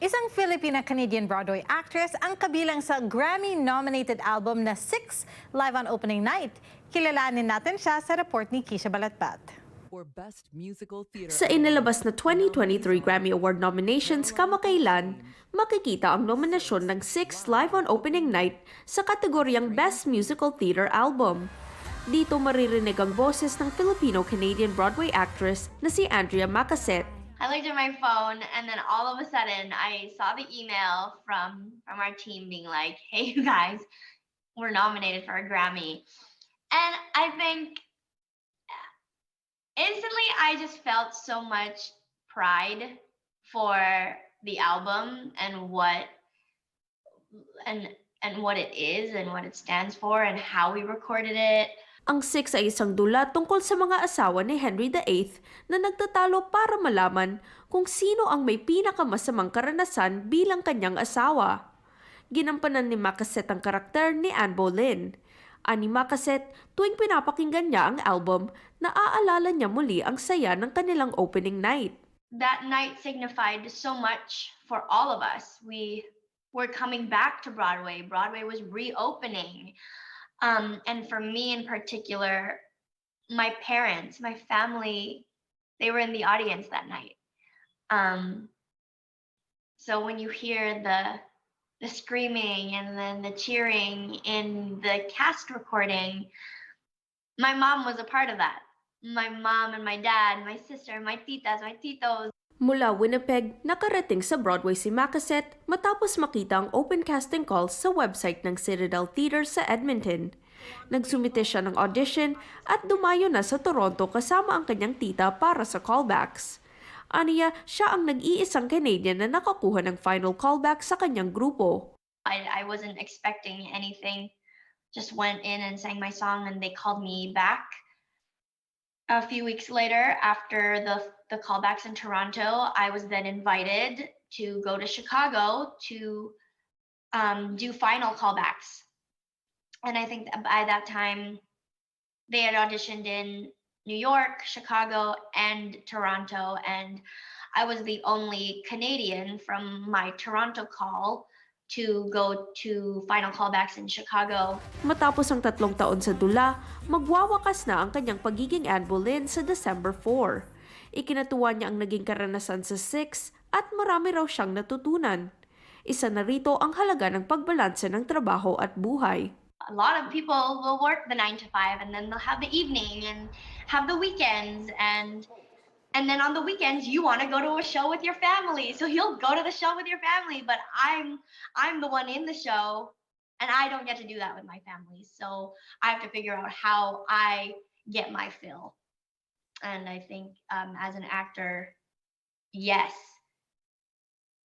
Isang Filipina Canadian Broadway actress ang kabilang sa Grammy-nominated album na 6 live on opening night. Kilalanin natin siya sa report ni Keisha Balatbat. Sa inilabas na 2023 Grammy Award nominations kamakailan, makikita ang nominasyon ng 6 live on opening night sa kategoryang Best Musical Theater Album. Dito maririnig ang boses ng Filipino Canadian Broadway actress na si Andrea Macaset. I looked at my phone and then all of a sudden I saw the email from our team being like, hey, you guys, we're nominated for a Grammy. And I think instantly I just felt so much pride for the album and what it is and what it stands for and how we recorded it. Ang 6 ay isang dula tungkol sa mga asawa ni Henry VIII na nagtatalo para malaman kung sino ang may pinakamasamang karanasan bilang kanyang asawa. Ginampanan ni Macaset ang karakter ni Anne Boleyn. Ani Macaset, tuwing pinapakinggan niya ang album, naaalala niya muli ang saya ng kanilang opening night. That night signified so much for all of us. We were coming back to Broadway. Broadway was reopening. And for me in particular, my parents, my family, they were in the audience that night. So when you hear the screaming and then the cheering in the cast recording, my mom was a part of that. My mom and my dad, my sister, my titas, my titos. Mula Winnipeg, nakarating sa Broadway si Macaset matapos makita ang open casting calls sa website ng Citadel Theatre sa Edmonton. Nagsumite siya ng audition at dumayo na sa Toronto kasama ang kanyang tita para sa callbacks. Aniya, siya ang nag-iisang Canadian na nakakuha ng final callback sa kanyang grupo. I wasn't expecting anything. Just went in and sang my song and they called me back. A few weeks later, after the callbacks in Toronto, I was then invited to go to Chicago to do final callbacks. And I think that by that time, they had auditioned in New York, Chicago, and Toronto, and I was the only Canadian from my Toronto call to go to final callbacks in Chicago. Matapos ang 3 taon sa dula, magwawakas na ang kanyang pagiging Anne Boleyn sa December 4. Ikinatuwa niya ang naging karanasan sa 6 at marami raw siyang natutunan. Isa na rito ang halaga ng pagbalanse ng trabaho at buhay. A lot of people will work the 9 to 5 and then they'll have the evening and have the weekends and then on the weekends you want to go to a show with your family, so you'll go to the show with your family, but I'm the one in the show and I don't get to do that with my family, so I have to figure out how I get my fill. And I think as an actor, yes,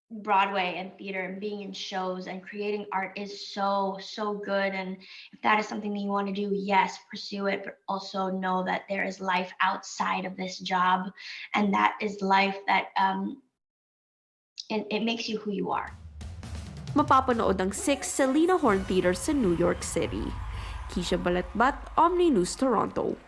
Broadway and theater and being in shows and creating art is so good, and if that is something that you want to do, yes, pursue it, but also know that there is life outside of this job, and that is life that it makes you who you are. Mapapanood ang 6 sa Lena Horne Theatre sa New York City. Keisha Balatbat, Omni News, Toronto.